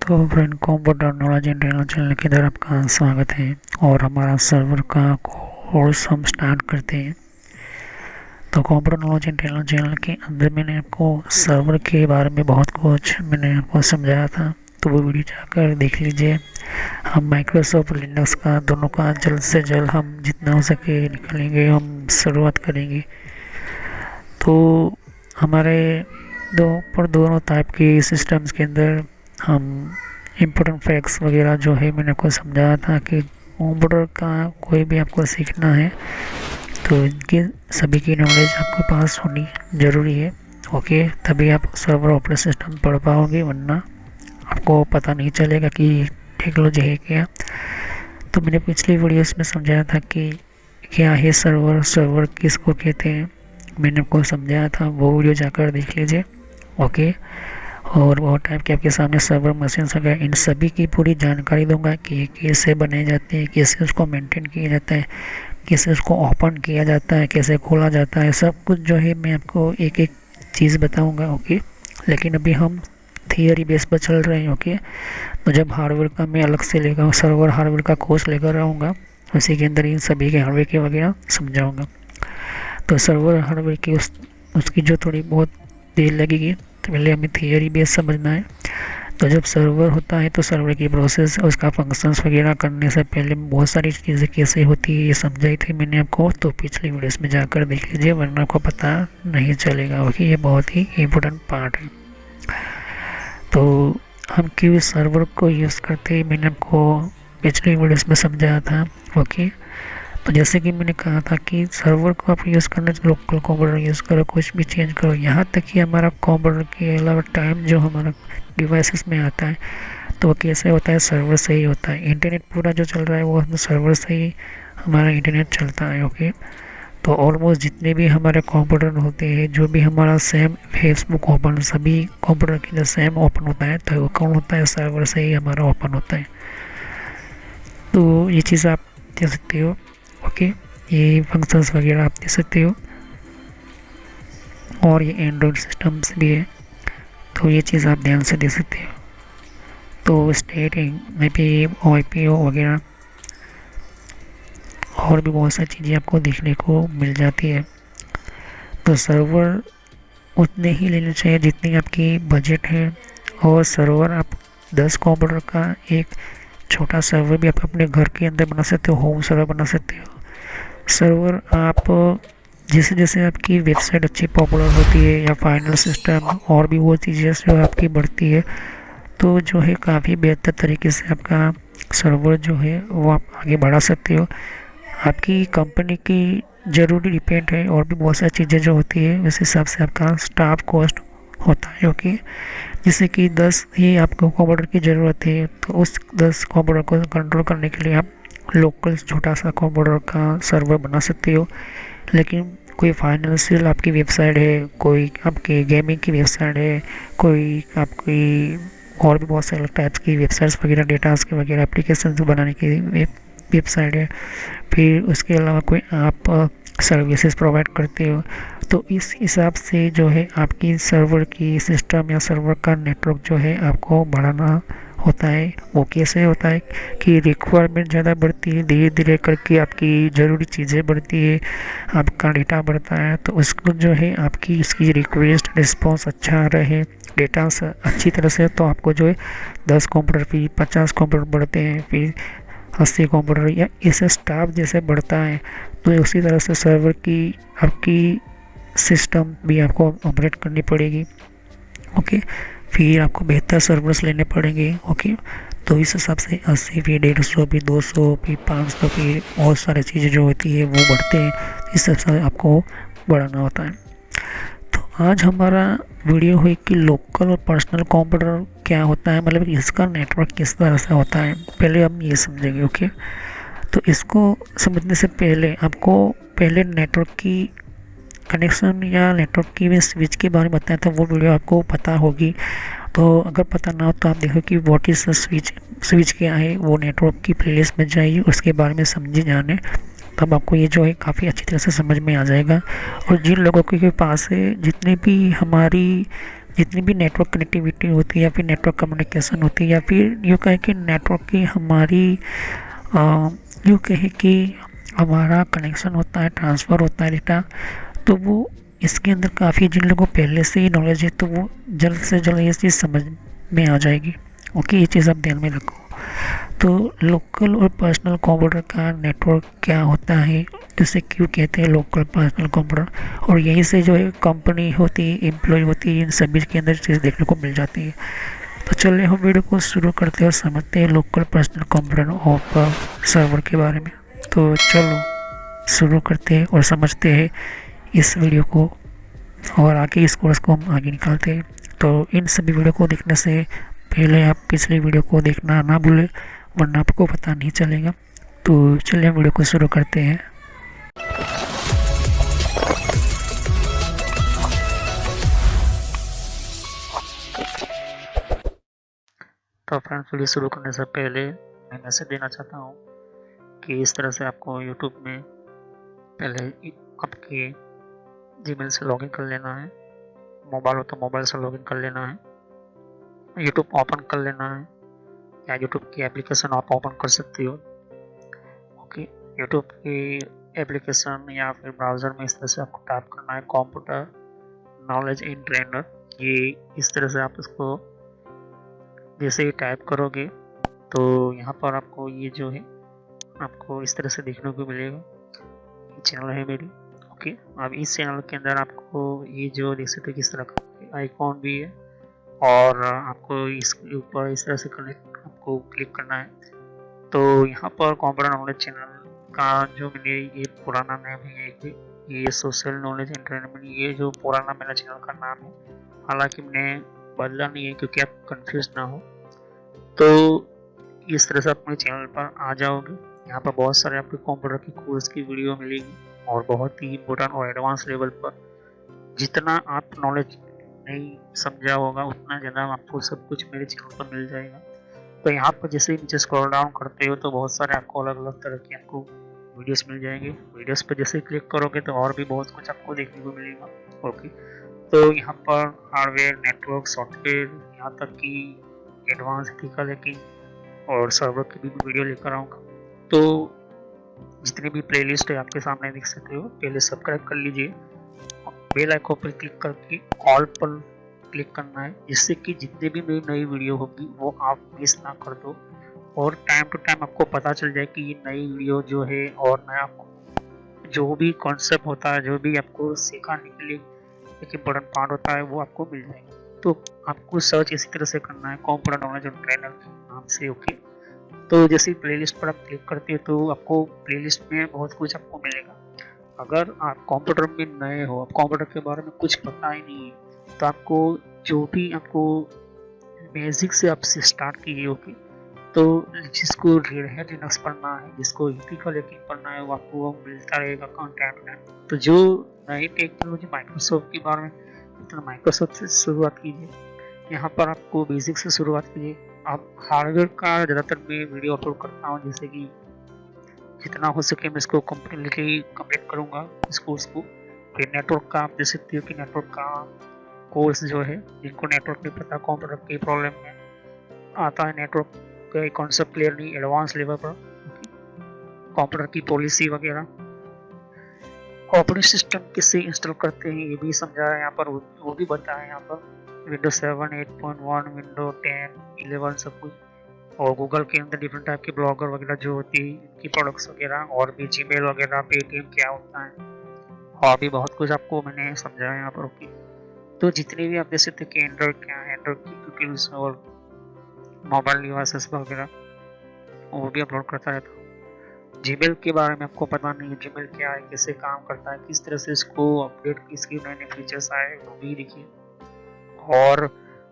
तो friend computer knowledge and trainer channel की तरफ आपका स्वागत है। और हमारा सर्वर का कोर्स हम स्टार्ट करते हैं। तो computer knowledge and trainer channel के अंदर मैंने आपको सर्वर के बारे में बहुत कुछ मैंने आपको समझाया था, तो वो वीडियो जाकर देख लीजिए। हम माइक्रोसॉफ्ट लिनक्स का दोनों का जल्द से जल्द हम जितना हो सके निकालेंगे, हम शुरुआत करेंगे। तो हमारे दोनों टाइप के सिस्टम्स के अंदर हम इम्पोर्टेंट फैक्ट्स वगैरह जो है मैंने आपको समझाया था कि कंप्यूटर का कोई भी आपको सीखना है तो इनकी सभी की नॉलेज आपके पास होनी ज़रूरी है। ओके, तभी आप सर्वर ऑपरेटिंग सिस्टम पढ़ पाओगे, वरना आपको पता नहीं चलेगा कि टेक्नोलॉजी है क्या। तो मैंने पिछली वीडियोस में समझाया था कि क्या है सर्वर किसको कहते हैं, मैंने आपको समझाया था, वो वीडियो जाकर देख लीजिए। ओके, और बहुत टाइप के आपके सामने सर्वर मशीन वगैरह इन सभी की पूरी जानकारी दूंगा कि कैसे बनाए जाते हैं, कैसे उसको मेंटेन किया जाता है, कैसे उसको ओपन किया जाता है, कैसे खोला जाता है, सब कुछ जो है मैं आपको एक एक चीज़ बताऊंगा। ओके, लेकिन अभी हम थियरी बेस पर चल रहे हैं। ओके, तो जब हार्डवेयर का मैं अलग से लेकर सर्वर हार्डवेयर का कोर्स लेकर आऊँगा, उसी के अंदर इन सभी के हार्डवेयर के वगैरह समझाऊँगा। तो सर्वर हार्डवेयर की उसकी जो थोड़ी बहुत देर लगेगी, तो पहले हमें थियरी बेस समझना है। तो जब सर्वर होता है तो सर्वर की प्रोसेस, उसका फंक्शंस वगैरह करने से पहले बहुत सारी चीज़ें कैसे होती है ये समझाई थी मैंने आपको, तो पिछली वीडियोस में जाकर देख लीजिए, वरना आपको पता नहीं चलेगा। ओके, ये बहुत ही इम्पोर्टेंट पार्ट है। तो हम क्यों सर्वर को यूज़ करते हैं मैंने आपको पिछली वीडियोस में समझाया था। ओके, तो जैसे कि मैंने कहा था कि सर्वर को आप यूज़ करना, लोकल कंप्यूटर यूज़ करो, कुछ भी चेंज करो, यहाँ तक कि हमारा कंप्यूटर के अलावा टाइम जो हमारा डिवाइसेस में आता है तो वो कैसे होता है, सर्वर से ही होता है। इंटरनेट पूरा जो चल रहा है वो सर्वर से ही हमारा इंटरनेट चलता है। ओके, तो ऑलमोस्ट जितने भी हमारे कंप्यूटर होते हैं, जो भी हमारा सेम फेसबुक ओपन, सभी कंप्यूटर के लिए सेम ओपन होता है, तो वो कौन होता है, सर्वर से ही हमारा ओपन होता है। तो ये चीज़ आप देख सकते हो। ओके, ये फंक्शंस वगैरह आप दे सकते हो, और ये एंड्रॉयड सिस्टम्स भी है, तो ये चीज़ आप ध्यान से दे सकते हो। तो स्टेटिंग में भी IPO वगैरह और भी बहुत सारी चीज़ें आपको देखने को मिल जाती है। तो सर्वर उतने ही लेने चाहिए जितनी आपकी बजट है, और सर्वर आप 10 कंप्यूटर का एक छोटा सर्वर भी आप अपने घर के अंदर बना सकते हो, होम सर्वर बना सकते हो। सर्वर आप जैसे जैसे आपकी वेबसाइट अच्छी पॉपुलर होती है या फाइनल सिस्टम और भी वो चीज़ें जो आपकी बढ़ती है, तो जो है काफ़ी बेहतर तरीके से आपका सर्वर जो है वो आप आगे बढ़ा सकते हो। आपकी कंपनी की ज़रूरी डिपेंड है, और भी बहुत सारी चीज़ें जो होती है उस हिसाब से आपका स्टाफ कॉस्ट होता है। ओके, जैसे कि 10 ही आपको कंप्यूटर की ज़रूरत है, तो उस 10 कंप्यूटर को कंट्रोल करने के लिए आप लोकल छोटा सा कंप्यूटर का सर्वर बना सकते हो। लेकिन कोई फाइनेंशियल आपकी वेबसाइट है, कोई आपकी गेमिंग की वेबसाइट है, कोई आपकी और भी बहुत सारे टाइप्स की वेबसाइट्स वगैरह, डेटास के वगैरह एप्लीकेशन बनाने की वेबसाइट है, फिर उसके अलावा कोई आप सर्विसेज प्रोवाइड करते हो, तो इस हिसाब से जो है आपकी सर्वर की सिस्टम या सर्वर का नेटवर्क जो है आपको बढ़ाना होता है। वो कैसे होता है कि रिक्वायरमेंट ज़्यादा बढ़ती है, धीरे धीरे करके आपकी ज़रूरी चीज़ें बढ़ती है, आपका डेटा बढ़ता है, तो उसको जो है आपकी इसकी रिक्वेस्ट रिस्पॉन्स अच्छा रहे, डेटा अच्छी तरह से, तो आपको जो है 10 कंप्यूटर फिर 50 कंप्यूटर बढ़ते हैं, फिर 80 कंप्यूटर, या इसे स्टाफ जैसे बढ़ता है, तो उसी तरह से सर्वर की आपकी सिस्टम भी आपको ऑपरेट करनी पड़ेगी। ओके, फिर आपको बेहतर सर्वर्स लेने पड़ेंगे। ओके, तो इस हिसाब से 80 फिर 150 फिर 200 फिर 500 फिर बहुत सारी चीज़ें जो होती है वो बढ़ते हैं, इस हिसाब से आपको बढ़ाना होता है। तो आज हमारा वीडियो हुई कि लोकल और पर्सनल कंप्यूटर क्या होता है, मतलब इसका नेटवर्क किस तरह से होता है, पहले हम ये समझेंगे। ओके, तो इसको समझने से पहले आपको पहले नेटवर्क की कनेक्शन या नेटवर्क की मैं स्विच के बारे में बताया था, वो वीडियो आपको पता होगी। तो अगर पता ना हो तो आप देखो कि व्हाट इज़ स्विच क्या है, वो नेटवर्क की प्लेलिस्ट में जाइए, उसके बारे में समझिए जाने, तब आपको ये जो है काफ़ी अच्छी तरह से समझ में आ जाएगा। और जिन लोगों के पास है, जितने भी हमारी जितनी भी नेटवर्क कनेक्टिविटी होती है या फिर नेटवर्क कम्युनिकेशन होती है या फिर यूँ कहें कि नेटवर्क की हमारी यूँ कहें कि हमारा कनेक्शन होता है, ट्रांसफ़र होता है डेटा, तो वो इसके अंदर काफ़ी जिन लोगों को पहले से ही नॉलेज है तो वो जल्द से जल्द ये चीज़ समझ में आ जाएगी। ओके, ये चीज़ आप ध्यान में रखो। तो लोकल और पर्सनल कंप्यूटर का नेटवर्क क्या होता है, इसे क्यों कहते हैं लोकल पर्सनल कंप्यूटर, और यहीं से जो है कंपनी होती है, एम्प्लॉय होती है, इन सभी के अंदर चीज़ देखने को मिल जाती है। तो चलिए हम वीडियो को शुरू करते हैं और समझते हैं local personal computer of server के बारे में। तो चलो शुरू करते हैं और समझते हैं इस वीडियो को, और आगे इस कोर्स को हम आगे निकालते हैं। तो इन सभी वीडियो को देखने से पहले आप पिछली वीडियो को देखना ना भूलें, वरना आपको पता नहीं चलेगा। तो चलिए वीडियो को शुरू करते हैं। तो फ्रेंड्स, वीडियो शुरू करने से पहले मैं मैसेज देना चाहता हूँ कि इस तरह से आपको यूट्यूब में पहले आपके जीमेल से लॉगिन कर लेना है। मोबाइल हो तो मोबाइल से लॉगिन कर लेना है, यूट्यूब ओपन कर लेना है, या यूट्यूब की एप्लीकेशन आप ओपन कर सकते हो। ओके, यूट्यूब की एप्लीकेशन या फिर ब्राउज़र में इस तरह से आपको टाइप करना है कंप्यूटर नॉलेज इन ट्रेनर। ये इस तरह से आप इसको जैसे ही टाइप करोगे तो यहाँ पर आपको ये जो है आपको इस तरह से देखने को मिलेगा। ये चैनल है मेरी। ओके, अब इस चैनल के अंदर आपको ये जो देख सकते हो किस तरह का आइकॉन भी है, और आपको इसके ऊपर इस तरह से कनेक्ट आपको क्लिक करना है। तो यहाँ पर कंप्यूटर नॉलेज चैनल का जो मैंने ये पुराना नाम है, ये सोशल नॉलेज एंटरटेनमेंट, ये जो पुराना मेरा चैनल का नाम है, हालांकि मैंने बदला नहीं है क्योंकि आप कंफ्यूज ना हो। तो इस तरह से आप मेरे चैनल पर आ जाओगे। यहाँ पर बहुत सारे आपको कंप्यूटर की कोर्स की वीडियो मिलेगी, और बहुत ही इम्पोर्टेंट और एडवांस लेवल पर जितना आप नॉलेज नहीं समझा होगा उतना ज़्यादा आपको सब कुछ मेरे चैनल पर मिल जाएगा। तो यहाँ पर जैसे ही नीचे स्क्रॉल डाउन करते हो तो बहुत सारे आपको अलग अलग तरह की आपको वीडियोस मिल जाएंगे। वीडियोस पर जैसे ही क्लिक करोगे तो और भी बहुत कुछ आपको देखने को मिलेगा। ओके, तो यहाँ पर हार्डवेयर, नेटवर्क, सॉफ्टवेयर, यहाँ तक कि एडवांस एथिकल हैकिंग और सर्वर की भी वीडियो लेकर आऊँगा। तो जितनी भी प्लेलिस्ट है आपके सामने देख सकते हो। पहले सब्सक्राइब कर लीजिए, बेल आइकन पर क्लिक करके ऑल पर क्लिक करना है, जिससे कि जितने भी मेरी नई वीडियो होगी वो आप मिस ना कर दो, और टाइम टू टाइम आपको पता चल जाए कि ये नई वीडियो जो है और नया जो भी कॉन्सेप्ट होता है, जो भी आपको सिखाने के लिए एक इम्पोर्टेंट पार्ट होता है, वो आपको मिल जाएगा। तो आपको सर्च इसी तरह से करना है कंप्यूटर नॉलेज ट्रेनर के नाम से। ओके, तो जैसे प्लेलिस्ट पर आप क्लिक करते हो तो आपको प्लेलिस्ट में बहुत कुछ आपको मिलेगा। अगर आप कंप्यूटर में नए हो, आप कंप्यूटर के बारे में कुछ पता ही नहीं है, तो आपको जो भी आपको बेसिक से आपसे स्टार्ट कीजिए। ओके, तो जिसको रेड हैट लिनक्स पढ़ना है, जिसको एथिकल हैकिंग पढ़ना है, वो आपको वो मिलता रहेगा कंटेंट में। तो जो नई टेक्नोलॉजी माइक्रोसॉफ्ट के बारे में, तो माइक्रोसॉफ्ट से शुरुआत कीजिए। यहाँ पर आपको बेसिक से शुरुआत कीजिए। आप हार्डवेयर का ज़्यादातर मैं वीडियो अपलोड करता हूँ, जैसे कि जितना हो सके मैं इसको कम्प्लीटली कंप्लीट करूँगा इस कोर्स को। फिर नेटवर्क का आप देख सकते हो कि नेटवर्क का कोर्स जो है, जिनको नेटवर्क नहीं पता, कंप्यूटर की प्रॉब्लम में आता है, नेटवर्क का कॉन्सेप्ट क्लियर नहीं, एडवांस लेवल पर कंप्यूटर की पॉलिसी वगैरह, ऑपरेटिंग सिस्टम किससे इंस्टॉल करते हैं ये भी समझा है यहाँ पर, वो भी बताया है यहाँ पर। विंडोज 7, 8.1, विंडो 10, 11 सब कुछ, और गूगल के अंदर डिफरेंट टाइप के ब्लॉगर वगैरह जो होती है, इनकी प्रोडक्ट्स वगैरह, और भी जीमेल वगैरह, पेटीएम क्या होता है, और भी बहुत कुछ आपको मैंने समझाया यहाँ पर। ओके, तो जितने भी आप देख सकते हैं कि एंड्रॉइड क्या है, एंड्रॉइड की क्यूकिल्स और मोबाइल डिवाइसेस वगैरह, वो भी अपलोड करता रहता हूँ। जीमेल के बारे में आपको पता नहीं है, जीमेल क्या है, कैसे काम करता है, किस तरह से इसको अपडेट, इसके नए नए फीचर्स आए, वो भी देखिए। और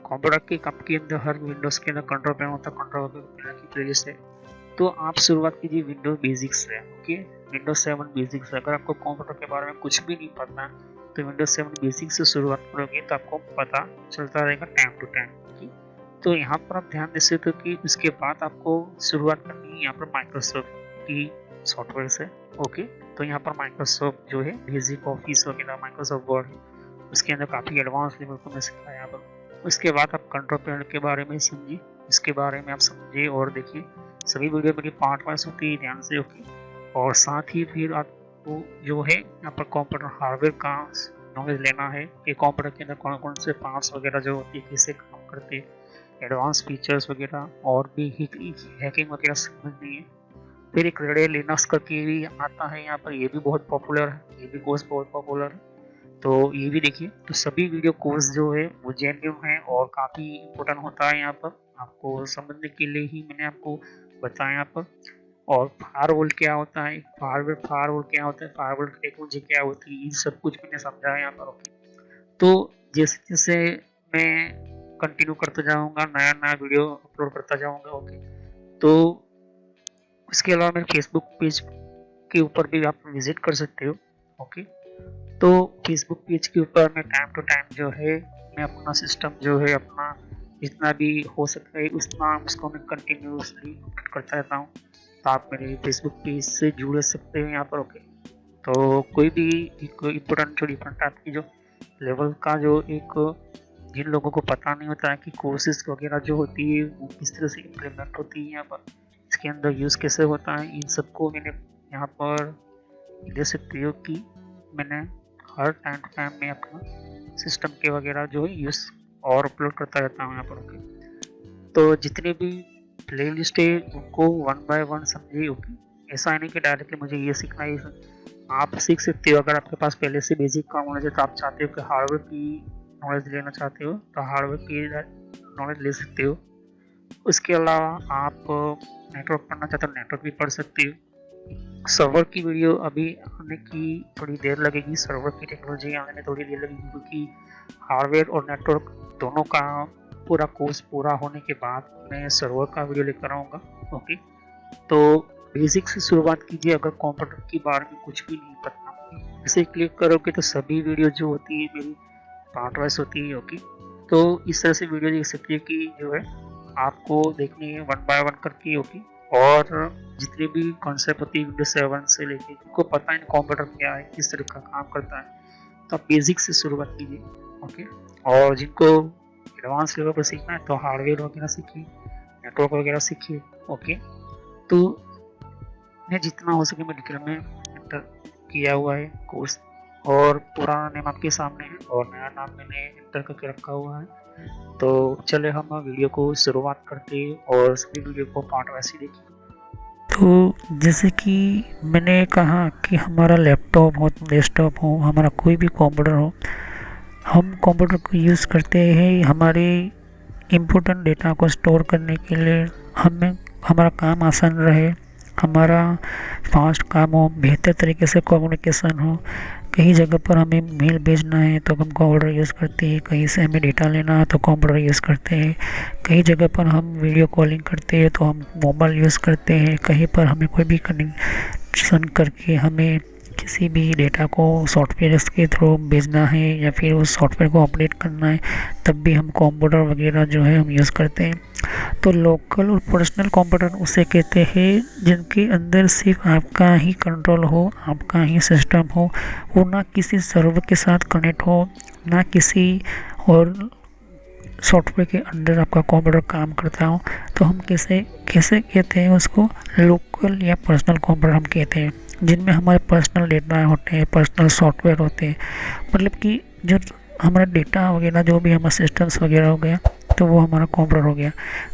कंप्यूटर के कप के अंदर हर विंडोज के अंदर कंट्रोल पैनल होता है, कंट्रोल पैनल की प्लेलिस्ट है। तो आप शुरुआत कीजिए विंडोज बेसिक्स से। Okay, Windows 7 basics. अगर आपको कंप्यूटर के बारे में कुछ भी नहीं पता तो विंडोज 7 बेसिक्स से शुरुआत करोगे तो आपको पता चलता रहेगा टाइम टू टाइम। तो यहाँ पर आप ध्यान दे सकते हो कि उसके बाद आपको शुरुआत करनी है यहाँ पर माइक्रोसॉफ्ट की सॉफ्टवेयर से। ओके, तो यहाँ पर माइक्रोसॉफ्ट जो है बेसिक ऑफिस वगैरह, माइक्रोसॉफ्ट वर्ड, उसके अंदर काफ़ी एडवांस लेवल को मैं सिखाया यहाँ पर। उसके बाद आप कंट्रोल पैनल के बारे में समझिए, इसके बारे में आप समझिए और देखिए। सभी वीडियो मेरी पार्ट वाइज होती है, ध्यान से होगी। और साथ ही फिर आपको जो है यहाँ पर कंप्यूटर हार्डवेयर का नॉलेज लेना है कि कंप्यूटर के अंदर कौन कौन से पार्ट्स वगैरह जो होती है, कैसे काम करते हैं, एडवांस फीचर्स वगैरह, और भी हैकिंग वगैरह समझनी है। फिर एक रेड लिनक्स करके भी आता है यहाँ पर, ये भी बहुत पॉपुलर है, ये भी कोर्स बहुत पॉपुलर है, तो ये भी देखिए। तो सभी वीडियो कोर्स जो है वो जेन्युइन है और काफ़ी इम्पोर्टेंट होता है यहाँ पर, आपको समझने के लिए ही मैंने आपको बताया यहाँ पर। और फायरवॉल क्या होता है, फायरवॉल क्या होता है, फायरवॉल टेक्नोलॉजी क्या होती है, ये सब कुछ मैंने समझाया यहाँ पर। ओके, तो जैसे जैसे मैं कंटिन्यू करता जाऊँगा, नया नया वीडियो अपलोड करता जाऊँगा। ओके, तो उसके अलावा मेरे फेसबुक पेज के ऊपर भी आप विजिट कर सकते हो। ओके, तो फेसबुक पेज के ऊपर मैं टाइम टू टाइम जो है मैं अपना सिस्टम जो है अपना जितना भी हो सकता है उतना उसको मैं कंटिन्यूसली अपडेट करता रहता हूँ। तो आप मेरे फेसबुक पेज से जुड़ सकते हो यहाँ पर। ओके, तो कोई भी एक इम्पोर्टेंट जो डिफरेंट टाइप की जो लेवल का जो एक जिन लोगों को पता नहीं होता है कि कोर्सेज वगैरह जो होती है वो किस तरह से इम्प्लीमेंट होती है यहाँ पर, इसके अंदर यूज़ कैसे होता है, इन सबको मैंने यहाँ पर दे सकती हो कि मैंने हर टाइम टू टाइम में अपना सिस्टम के वगैरह जो है यूज़ और अपलोड करता रहता हूँ यहाँ पर। ओके, तो जितने भी प्ले लिस्ट है उनको वन बाय वन समझिए। ओके, ऐसा है नहीं कि डायरेक्टली मुझे ये सीखना है, आप सीख सकते हो। अगर आपके पास पहले से बेसिक का नॉलेज है तो आप चाहते हो कि हार्डवेयर की नॉलेज लेना चाहते हो तो हार्डवेयर की नॉलेज ले सकते हो। उसके अलावा आप नेटवर्क पढ़ना चाहते हो नेटवर्क भी पढ़ सकते हो। सर्वर की वीडियो अभी आने की थोड़ी देर लगेगी, सर्वर की टेक्नोलॉजी आने में थोड़ी देर लगेगी, क्योंकि हार्डवेयर और नेटवर्क दोनों का पूरा कोर्स पूरा होने के बाद मैं सर्वर का वीडियो लेकर आऊँगा। ओके, तो बेसिक से शुरुआत कीजिए। अगर कंप्यूटर के बारे में कुछ भी नहीं पता, इसे क्लिक करोगे तो सभी वीडियो जो होती है मेरी पार्ट वाइज होती है। ओके, तो इस तरह से वीडियो देख सकती है कि जो है आपको देखनी है वन बाय वन करके। ओके, और जितनी भी कॉन्सेप्ट होती है विंडोज 7 से लेके, जिनको पता है कंप्यूटर क्या है, किस तरह का काम करता है, तो आप बेसिक से शुरुआत कीजिए। ओके, और जिनको एडवांस लेवल पर सीखना है तो हार्डवेयर वगैरह सीखिए, नेटवर्क वगैरह सीखिए। ओके, तो मैं जितना हो सके मैं डिटेल में एंटर किया हुआ है कोर्स, और पुराना नेम आपके सामने है और नया नाम मैंने एंटर करके रखा हुआ है। तो चले हम वीडियो को शुरुआत करते हैं और सभी वीडियो को पार्ट वाइज देखिए। तो जैसे कि मैंने कहा कि हमारा लैपटॉप हो, डेस्कटॉप हो, हमारा कोई भी कंप्यूटर हो, हम कंप्यूटर को यूज़ करते हैं हमारे इम्पोर्टेंट डेटा को स्टोर करने के लिए, हमें हमारा काम आसान रहे, हमारा फास्ट काम हो, बेहतर तरीके से कम्युनिकेशन हो। कहीं जगह पर हमें मेल भेजना है तो हम कंप्यूटर यूज़ करते हैं, कहीं से हमें डेटा लेना है तो कंप्यूटर यूज़ करते हैं, कहीं जगह पर हम वीडियो कॉलिंग करते हैं तो हम मोबाइल यूज़ करते हैं, कहीं पर हमें कोई भी कनेक्शन करके हमें किसी भी डेटा को सॉफ्टवेयर के थ्रू भेजना है या फिर उस सॉफ्टवेयर को अपडेट करना है, तब भी हम कंप्यूटर वगैरह जो है हम यूज़ करते हैं। तो लोकल और पर्सनल कंप्यूटर उसे कहते हैं जिनके अंदर सिर्फ आपका ही कंट्रोल हो, आपका ही सिस्टम हो, वो ना किसी सर्वर के साथ कनेक्ट हो, ना किसी और सॉफ्टवेयर के अंदर आपका कंप्यूटर काम करता हो। तो हम कैसे कैसे कहते हैं उसको, लोकल या पर्सनल कंप्यूटर हम कहते हैं, जिनमें हमारे पर्सनल डेटा होते हैं, पर्सनल सॉफ्टवेयर होते हैं। मतलब कि जो हमारा डेटा वगैरह जो भी हमारा सिस्टम्स वगैरह हो गया तो वो हमारा कंप्यूटर हो गया।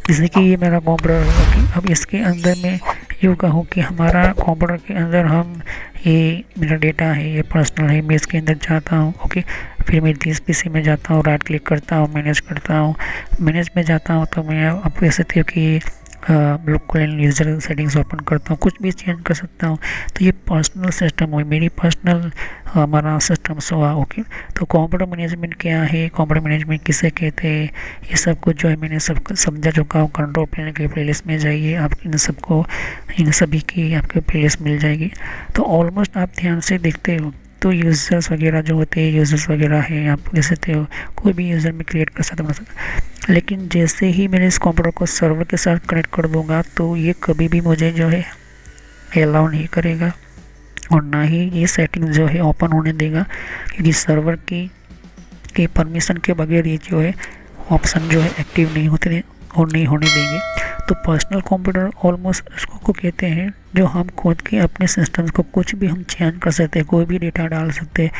जैसे कि ये मेरा कंप्यूटर हो गया, अब इसके अंदर मैं यूँ कहूँ कि हमारा कंप्यूटर के अंदर हम ये मेरा डेटा है, ये पर्सनल है, मैं इसके अंदर जाता हूँ। ओके, फिर मैं दिस पीसी में जाता हूँ, राइट क्लिक करता हूँ, मैनेज करता हूँ। मैनेज में जाता हूँ तो मैं आप कह सकती हूँ कि लोकल यूज़र सेटिंग्स ओपन करता हूँ, कुछ भी चेंज कर सकता हूँ। तो ये पर्सनल सिस्टम हुई, मेरी पर्सनल हमारा सिस्टम्स हुआ। ओके, तो कंप्यूटर मैनेजमेंट क्या है, कंप्यूटर मैनेजमेंट किसे कहते हैं, ये सब कुछ जो है मैंने सब समझा चुका हूँ। कंट्रोल पैनल की प्लेलिस्ट में जाइए, आप इन सभी की आपको प्लेलिस्ट मिल जाएगी। तो ऑलमोस्ट आप ध्यान से देखते हो तो यूज़र्स वगैरह जो होते हैं, यूज़र्स वगैरह है, आप देख सकते हो कोई भी यूज़र में क्रिएट कर सकता है। लेकिन जैसे ही मैंने इस कंप्यूटर को सर्वर के साथ कनेक्ट कर दूंगा तो ये कभी भी मुझे जो है अलाउ नहीं करेगा और ना ही ये सेटिंग जो है ओपन होने देगा, क्योंकि सर्वर की परमिशन के बगैर ये जो है ऑप्शन जो है एक्टिव नहीं होते और नहीं होने देंगे। तो पर्सनल कंप्यूटर ऑलमोस्ट उसको कहते हैं जो हम खुद के अपने सिस्टम्स को कुछ भी हम चेंज कर सकते हैं, कोई भी डेटा डाल सकते हैं,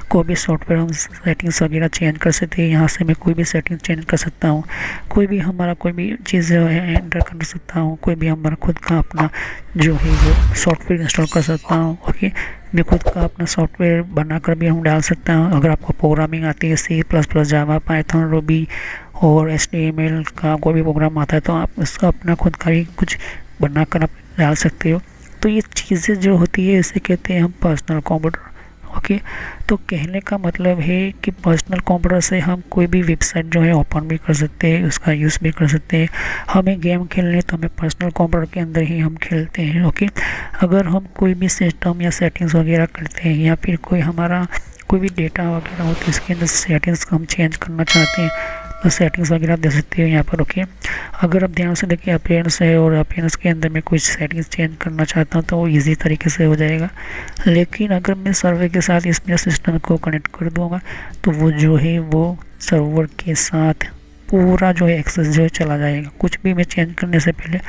कोई भी सॉफ्टवेयर हम सेटिंग्स वगैरह चेंज कर सकते हैं। यहाँ से मैं कोई भी सेटिंग चेंज कर सकता हूँ, कोई भी हमारा कोई भी चीज़ जो है एंटर कर सकता हूँ, कोई भी हमारा खुद का अपना जो है वो सॉफ्टवेयर इंस्टॉल कर सकता हूँ। ओके, मैं खुद का अपना सॉफ्टवेयर बनाकर भी हम डाल सकता हूँ। अगर आपको प्रोग्रामिंग आती है C++, जावा, पाइथन, रूबी और HTML का कोई भी प्रोग्राम आता है तो आप उसका अपना खुद का भी कुछ बनाकर आप डाल सकते हो। तो ये चीज़ें जो होती है इसे कहते हैं हम पर्सनल कंप्यूटर। ओके, तो कहने का मतलब है कि पर्सनल कंप्यूटर से हम कोई भी वेबसाइट जो है ओपन भी कर सकते हैं, उसका यूज़ भी कर सकते हैं। हमें गेम खेलने तो हमें पर्सनल कंप्यूटर के अंदर ही हम खेलते हैं। ओके, अगर हम कोई भी सिस्टम या सेटिंग्स वगैरह करते हैं या फिर कोई हमारा कोई भी डेटा वगैरह होती है इसके अंदर सेटिंग्स हम चेंज करना चाहते हैं तो सेटिंग्स वगैरह दे सकते हो यहाँ पर। ओके, अगर आप ध्यान से देखिए अपीयरेंस है और अपीयरेंस के अंदर मैं कुछ सेटिंग्स चेंज करना चाहता हूँ तो वो इजी तरीके से हो जाएगा। लेकिन अगर मैं सर्वर के साथ इस मेरे सिस्टम को कनेक्ट कर दूँगा तो वो जो है वो सर्वर के साथ पूरा जो है एक्सेस जो है चला जाएगा। कुछ भी मैं चेंज करने से पहले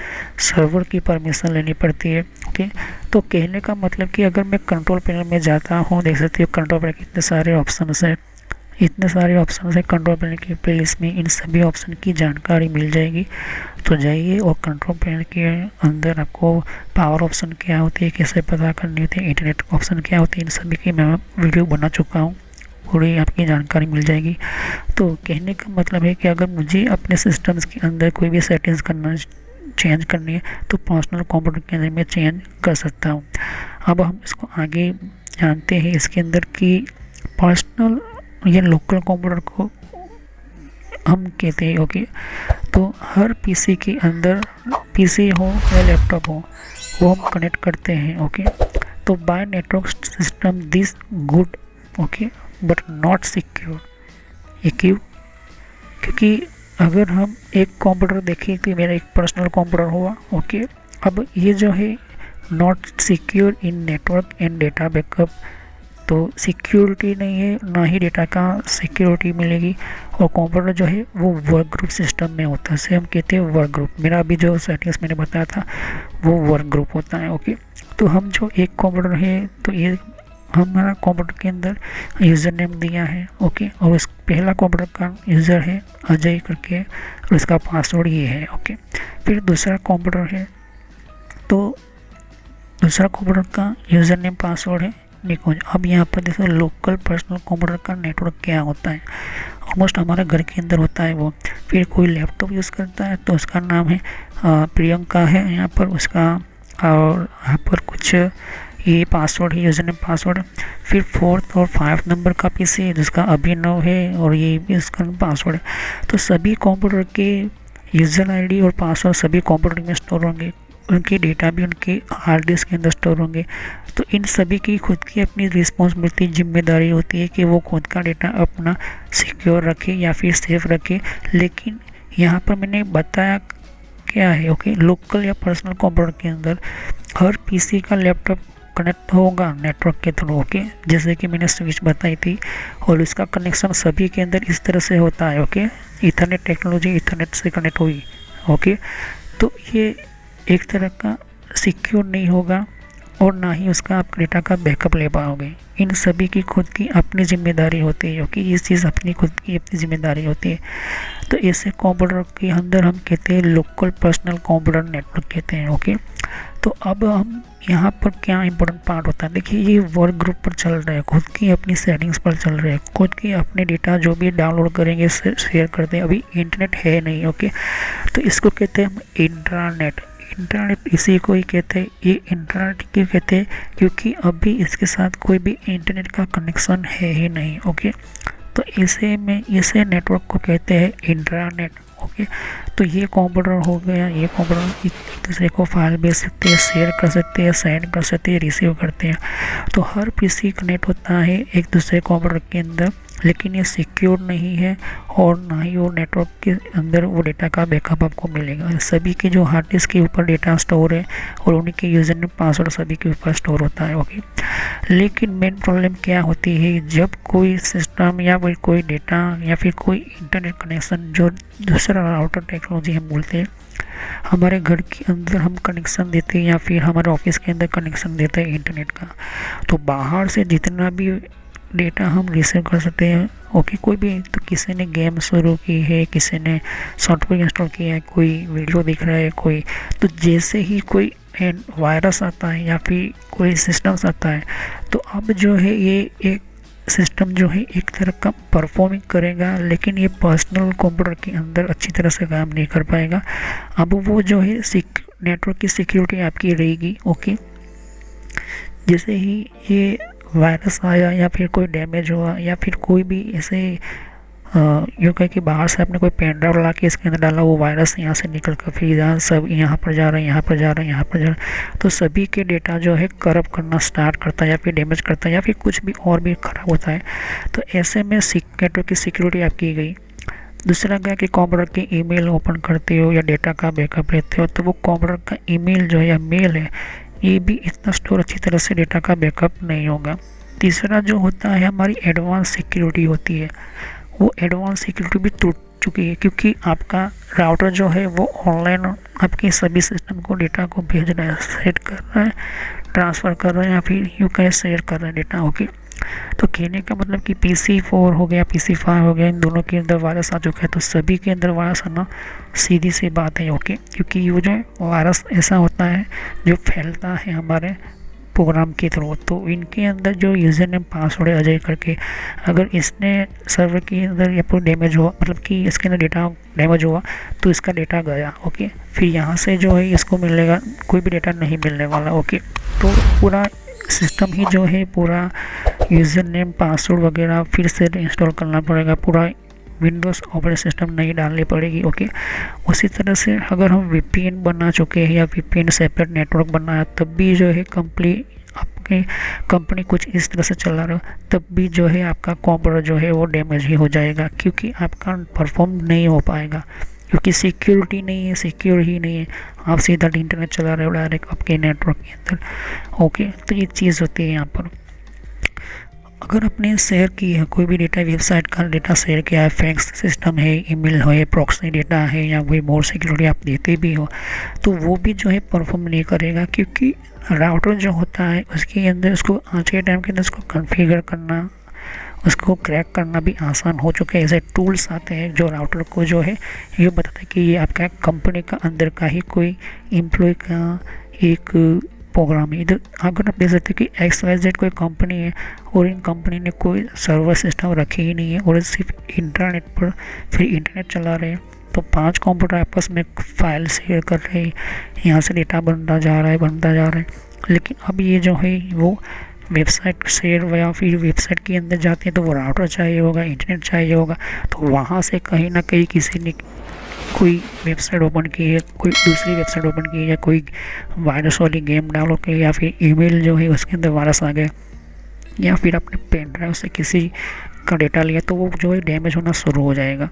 सर्वर की परमिशन लेनी पड़ती है। ओके, तो कहने का मतलब कि अगर मैं कंट्रोल पैनल में जाता हूँ, देख सकते हो कंट्रोल पैनल के इतने सारे ऑप्शन है, इतने सारे ऑप्शन है कंट्रोल पैनल की प्लेलिस्ट में, इन सभी ऑप्शन की जानकारी मिल जाएगी। तो जाइए और कंट्रोल पैनल के अंदर आपको पावर ऑप्शन क्या होती है, कैसे पता करनी होती है, इंटरनेट ऑप्शन क्या होती है, इन सभी की मैं वीडियो बना चुका हूँ, पूरी आपकी जानकारी मिल जाएगी। तो कहने का मतलब है कि अगर मुझे अपने सिस्टम्स के अंदर कोई भी सेटिंग्स करना चेंज करनी है तो पर्सनल कंप्यूटर के अंदर मैं चेंज कर सकता हूँ। अब हम इसको आगे जानते हैं इसके अंदर कि पर्सनल या लोकल कंप्यूटर को हम कहते हैं। ओके, तो हर पीसी के अंदर, पीसी हो या लैपटॉप हो, वो हम कनेक्ट करते हैं। ओके, तो by network system this good, okay, but not secure. ये क्यों? क्योंकि अगर हम एक कंप्यूटर देखें कि मेरा एक पर्सनल कंप्यूटर हुआ, ओके, अब ये जो है not secure in network and data backup, तो सिक्योरिटी नहीं है, ना ही डेटा का सिक्योरिटी मिलेगी। और कंप्यूटर जो है वो वर्क ग्रुप सिस्टम में होता है, से हम कहते हैं वर्क ग्रुप। मेरा अभी जो सेटिंग्स मैंने बताया था वो वर्क ग्रुप होता है। ओके, तो हम जो एक कंप्यूटर है तो ये हमारा कंप्यूटर के अंदर यूज़र नेम दिया है। ओके, और इस पहला कंप्यूटर का यूज़र है अजय करके और इसका पासवर्ड ये है। ओके, फिर दूसरा कंप्यूटर है तो दूसरा कंप्यूटर का यूज़र नेम पासवर्ड है निकुंज। अब यहाँ पर देखो लोकल पर्सनल कंप्यूटर का नेटवर्क क्या होता है, ऑलमोस्ट हमारे घर के अंदर होता है वो। फिर कोई लैपटॉप यूज़ करता है तो उसका नाम है प्रियंका है यहाँ पर उसका, और यहाँ पर कुछ ये पासवर्ड है, यूज़र नेम पासवर्ड। फिर 4th और 5th नंबर का पीसी है जिसका अभिनव है और ये भी इसका पासवर्ड है। तो सभी कंप्यूटर के यूज़र आईडी और पासवर्ड सभी कंप्यूटर में स्टोर होंगे, उनके डेटा भी उनके हार्ड डिस्क के अंदर स्टोर होंगे। तो इन सभी की खुद की अपनी रिस्पॉन्सिबिलिटी, जिम्मेदारी होती है कि वो खुद का डेटा अपना सिक्योर रखे या फिर सेफ रखे। लेकिन यहाँ पर मैंने बताया क्या है, ओके, लोकल या पर्सनल कंप्यूटर के अंदर हर पीसी का लैपटॉप कनेक्ट होगा नेटवर्क के थ्रू। ओके, जैसे कि मैंने स्विच बताई थी, और इसका कनेक्शन सभी के अंदर इस तरह से होता है। ओके, ईथरनेट टेक्नोलॉजी ईथरनेट से कनेक्ट होगी। ओके, तो ये एक तरह का सिक्योर नहीं होगा और ना ही उसका आप डेटा का बैकअप ले पाओगे। इन सभी की खुद की अपनी जिम्मेदारी होती है, क्योंकि ये चीज़ अपनी खुद की अपनी जिम्मेदारी होती है। तो ऐसे कंप्यूटर के अंदर हम कहते हैं लोकल पर्सनल कंप्यूटर नेटवर्क कहते हैं। ओके, तो अब हम यहाँ पर क्या इंपॉर्टेंट पार्ट होता है, देखिए ये वर्क ग्रुप पर चल रहा है, खुद की अपनी सेटिंग्स पर चल रहे हैं, खुद की अपने डेटा जो भी डाउनलोड करेंगे शेयर करते हैं। अभी इंटरनेट है नहीं। ओके, तो इसको कहते हैं हम इंट्रानेट। इंटरनेट इसी को ही कहते हैं। ये इंटरनेट क्यों कहते हैं? क्योंकि अभी इसके साथ कोई भी इंटरनेट का कनेक्शन है ही नहीं। ओके, तो इसे नेटवर्क को कहते हैं इंट्रानेट। ओके, तो ये कंप्यूटर हो गया, ये कंप्यूटर एक दूसरे को फाइल भेज सकते हैं, शेयर कर सकते हैं, सेंड कर सकते हैं, रिसीव करते हैं। तो हर पीसी कनेक्ट होता है एक दूसरे कंप्यूटर के अंदर लेकिन ये सिक्योर नहीं है और ना ही वो नेटवर्क के अंदर वो डेटा का बैकअप आपको मिलेगा। सभी के जो हार्ड डिस्क के ऊपर डेटा स्टोर है और उन्हीं के यूज़र नेम पासवर्ड सभी के ऊपर स्टोर होता है। ओके, लेकिन मेन प्रॉब्लम क्या होती है, जब कोई सिस्टम या फिर कोई डेटा या फिर कोई इंटरनेट कनेक्शन जो दूसरा राउटर टेक्नोलॉजी हम बोलते हैं, हमारे घर के अंदर हम कनेक्शन देते हैं या फिर हमारे ऑफिस के अंदर कनेक्शन देते हैं इंटरनेट का, तो बाहर से जितना भी डेटा हम रिसीव कर सकते हैं। ओके, कोई भी, तो किसी ने गेम शुरू की है, किसी ने सॉफ्टवेयर इंस्टॉल किया है, कोई वीडियो देख रहा है कोई, तो जैसे ही कोई वायरस आता है या फिर कोई सिस्टम्स आता है, तो अब जो है ये एक सिस्टम जो है एक तरह का परफॉर्मिंग करेगा, लेकिन ये पर्सनल कंप्यूटर के अंदर अच्छी तरह से काम नहीं कर पाएगा। अब वो जो है नेटवर्क की सिक्योरिटी आपकी रहेगी। ओके, जैसे ही ये वायरस आया या फिर कोई डैमेज हुआ या फिर कोई भी ऐसे यूँ कहे कि बाहर से आपने कोई पेन ड्राइव ला के इसके अंदर डाला, वो वायरस यहाँ से निकल कर फिर यहाँ सब यहाँ पर जा रहा है, यहाँ पर जा रहा है, यहाँ पर जा रहा है, तो सभी के डेटा जो है करप्ट करना स्टार्ट करता है या फिर डैमेज करता है या फिर कुछ भी और भी ख़राब होता है। तो ऐसे में नेटवर्क की सिक्योरिटी आप की गई। दूसरा क्या कि कंप्यूटर की ईमेल ओपन करते हो या डेटा का बैकअप लेते हो, तो वो कंप्यूटर का ईमेल जो है या मेल है, ये भी इतना स्टोर अच्छी तरह से डेटा का बैकअप नहीं होगा। तीसरा जो होता है हमारी एडवांस सिक्योरिटी होती है, वो एडवांस सिक्योरिटी भी टूट चुकी है, क्योंकि आपका राउटर जो है वो ऑनलाइन आपके सभी सिस्टम को डेटा को भेज रहा है, सेट कर रहा है, ट्रांसफ़र कर रहा है या फिर यूँ कहे शेयर कर रहा है डेटा। ओके, तो कहने का मतलब कि PC4 हो गया, PC5 हो गया, इन दोनों के अंदर वायरस आ चुका है, तो सभी के अंदर वायरस आना सीधी सी बात है। ओके, क्योंकि ये जो वायरस ऐसा होता है जो फैलता है हमारे प्रोग्राम के थ्रू, तो इनके अंदर जो यूज़र नेम पासवर्ड है अजय करके, अगर इसने सर्वर के अंदर या पूरा डैमेज हुआ, मतलब कि इसके अंदर डेटा डैमेज हुआ, तो इसका डेटा गया। ओके, फिर यहाँ से जो है इसको मिलेगा, कोई भी डेटा नहीं मिलने वाला। ओके, तो पूरा सिस्टम ही जो है पूरा यूज़र नेम पासवर्ड वगैरह फिर से इंस्टॉल करना पड़ेगा, पूरा विंडोज़ ऑपरेटिंग सिस्टम नहीं डालनी पड़ेगी। ओके, उसी तरह से अगर हम VPN बना चुके हैं या VPN सेपरेट नेटवर्क बनाया, तब भी जो है आपकी कंपनी कुछ इस तरह से चला रहा, तब भी जो है आपका कंप्यूटर जो है वो डैमेज ही हो जाएगा, क्योंकि आपका परफॉर्म नहीं हो पाएगा, क्योंकि सिक्योरिटी नहीं है, सिक्योर ही नहीं है। आप सीधा इंटरनेट चला रहे हो डायरेक्ट आपके नेटवर्क के अंदर। ओके, तो ये चीज़ होती है यहाँ पर। अगर आपने शेयर की है कोई भी डेटा, वेबसाइट का डेटा शेयर किया है, फैक्स सिस्टम है, ईमेल है, प्रॉक्सी डेटा है या कोई मोर सिक्योरिटी आप देते भी हो, तो वो भी जो है परफॉर्म नहीं करेगा, क्योंकि राउटर जो होता है उसके अंदर उसको आज के टाइम के अंदर उसको कॉन्फ़िगर करना, उसको क्रैक करना भी आसान हो चुका है। ऐसे टूल्स आते हैं जो राउटर को जो है ये बताता है कि ये आपका कंपनी का अंदर का ही कोई एम्प्लॉय का एक प्रोग्राम है। इधर अगर आप देख सकते हो कि XYZ कोई कंपनी है और इन कंपनी ने कोई सर्वर सिस्टम रखी ही नहीं है और सिर्फ इंटरनेट पर फिर इंटरनेट चला रहे हैं, तो 5 कंप्यूटर आपस में फाइल शेयर कर रहे हैं, यहाँ से डेटा बनता जा रहा है। लेकिन अब ये जो है वो वेबसाइट शेयर या फिर वेबसाइट के अंदर जाते हैं तो वो राउटर चाहिए होगा, इंटरनेट चाहिए होगा, तो वहाँ से कहीं ना कहीं किसी ने कोई वेबसाइट ओपन की है, कोई दूसरी वेबसाइट ओपन की है, या कोई वायरस वाली गेम डाउनलोड की, या फिर ईमेल जो है उसके अंदर वायरस आ गया, या फिर अपने पेन ड्राइव से किसी का डेटा लिया, तो वो जो है डैमेज होना शुरू हो जाएगा।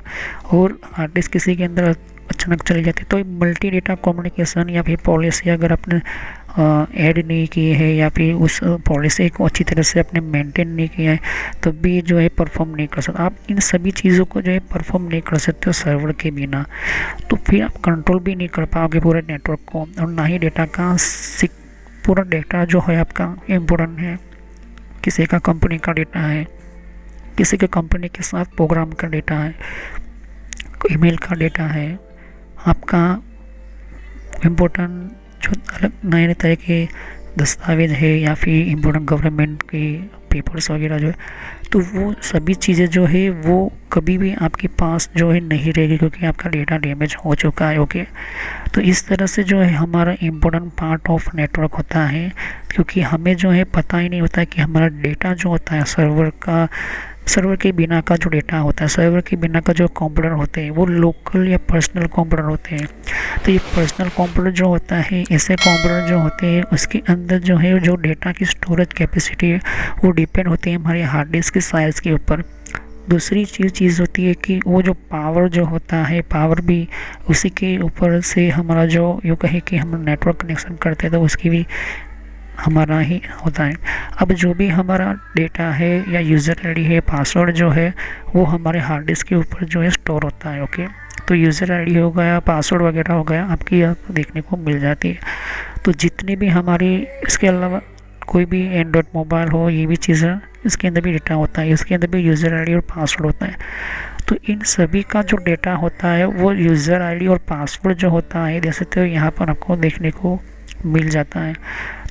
और हार्ड डिस्क किसी के अंदर अचानक चली जाती है, तो मल्टी डेटा कम्युनिकेशन या फिर पॉलिसी अगर आपने ऐड नहीं की है या फिर उस पॉलिसी को अच्छी तरह से आपने मेंटेन नहीं किया है, तब भी जो है परफॉर्म नहीं कर सकते। आप इन सभी चीज़ों को जो है परफॉर्म नहीं कर सकते हो सर्वर के बिना, तो फिर आप कंट्रोल भी नहीं कर पाओगे पूरे नेटवर्क को, और ना ही डेटा का पूरा डेटा जो है आपका इम्पोर्टेंट है। किसी का कंपनी का डेटा है, किसी के कंपनी के साथ प्रोग्राम का डेटा है, ईमेल का डेटा है, आपका इम्पोर्टेंट जो अलग नए नए तरह के दस्तावेज है या फिर इम्पोर्टेंट गवर्नमेंट के पेपर्स वगैरह जो है, तो वो सभी चीज़ें जो है वो कभी भी आपके पास जो है नहीं रहेगी, क्योंकि आपका डेटा डैमेज हो चुका है। ओके, तो इस तरह से जो है हमारा इम्पोर्टेंट पार्ट ऑफ नेटवर्क होता है, क्योंकि हमें जो है पता ही नहीं होता कि हमारा डेटा जो होता है सर्वर के बिना का जो डेटा होता है, सर्वर के बिना का जो कंप्यूटर होते हैं वो लोकल या पर्सनल कंप्यूटर होते हैं। तो ये पर्सनल कंप्यूटर जो होता है, ऐसे कंप्यूटर जो होते हैं उसके अंदर जो है जो डेटा की स्टोरेज कैपेसिटी है वो डिपेंड होती है हमारे हार्ड डिस्क के साइज़ के ऊपर। दूसरी चीज़ होती है कि वो जो पावर जो होता है, पावर भी उसी के ऊपर से हमारा जो यूँ कहे कि हम नेटवर्क कनेक्शन करते हैं तो उसकी भी हमारा ही होता है। अब जो भी हमारा डेटा है या यूज़र आईडी है, पासवर्ड जो है वो हमारे हार्ड डिस्क के ऊपर जो है स्टोर होता है। ओके, तो यूज़र आईडी हो गया, पासवर्ड वगैरह हो गया, आपकी आपको देखने को मिल जाती है। तो जितनी भी हमारी, इसके अलावा कोई भी एंड्रॉयड मोबाइल हो, ये भी चीज़ें इसके अंदर भी डेटा होता है, इसके अंदर भी यूज़र आईडी और पासवर्ड होता है। तो इन सभी का जो डेटा होता है वो यूज़र आईडी और पासवर्ड जो होता है, जैसे तो यहाँ पर आपको देखने को मिल जाता है।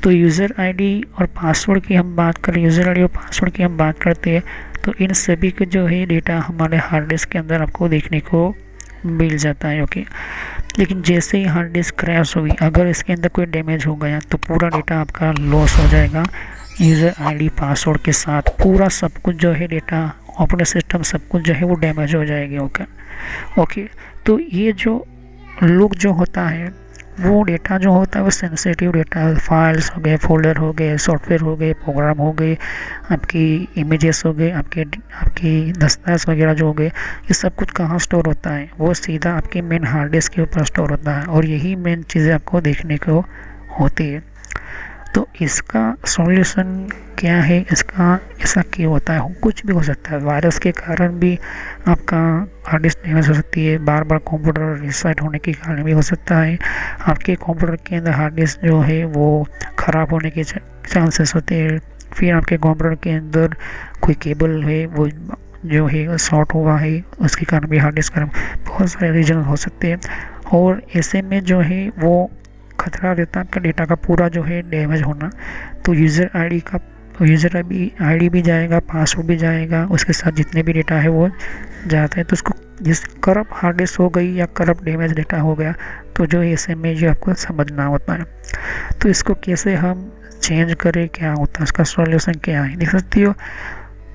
तो यूज़र आईडी और पासवर्ड की हम बात करें, यूज़र आईडी और पासवर्ड की हम बात करते हैं, तो इन सभी के जो है डेटा हमारे हार्ड डिस्क के अंदर आपको देखने को मिल जाता है। ओके, लेकिन जैसे ही हार्ड डिस्क क्रैश होगी, अगर इसके अंदर कोई डैमेज हो गया तो पूरा डेटा आपका लॉस हो जाएगा। यूज़र आईडी पासवर्ड के साथ पूरा सब कुछ जो है डेटा, ऑपरेटिंग सिस्टम सब कुछ जो है वो डैमेज हो जाएगी। ओके, तो ये जो लोग जो होता है वो डेटा जो होता है वो सेंसिटिव डेटा, फाइल्स हो गए, फोल्डर हो गए, सॉफ्टवेयर हो गए, प्रोग्राम हो गए, आपकी इमेजेस हो गए, आपकी दस्तावेज वगैरह जो हो गए, ये सब कुछ कहाँ स्टोर होता है, वो सीधा आपके मेन हार्ड डिस्क के ऊपर स्टोर होता है। और यही मेन चीज़ें आपको देखने को होती है। तो इसका सॉल्यूशन क्या है, इसका ऐसा क्यों होता है? कुछ भी हो सकता है, वायरस के कारण भी आपका हार्ड डिस्क डैमेज हो सकती है, बार बार कंप्यूटर रीसेट होने के कारण भी हो सकता है, आपके कंप्यूटर के अंदर हार्ड डिस्क जो है वो ख़राब होने के चांसेस होते हैं, फिर आपके कंप्यूटर के अंदर कोई केबल है वो जो है शॉर्ट हुआ है, उसके कारण भी हार्ड डिस्क खराब, बहुत सारे रीजन हो सकते हैं। और ऐसे में जो है वो खतरा रहता है आपका डेटा का पूरा जो है डैमेज होना। तो यूज़र आईडी भी जाएगा, पासवर्ड भी जाएगा, उसके साथ जितने भी डेटा है वो जाता है। तो उसको जिस करप्ट हार्ड डिस्क हो गई या करप्ट डैमेज डेटा हो गया तो जो ऐसे में जो आपको समझना होता है। तो इसको कैसे हम चेंज करें, क्या होता है, इसका सॉल्यूशन क्या है? देख सकती हो,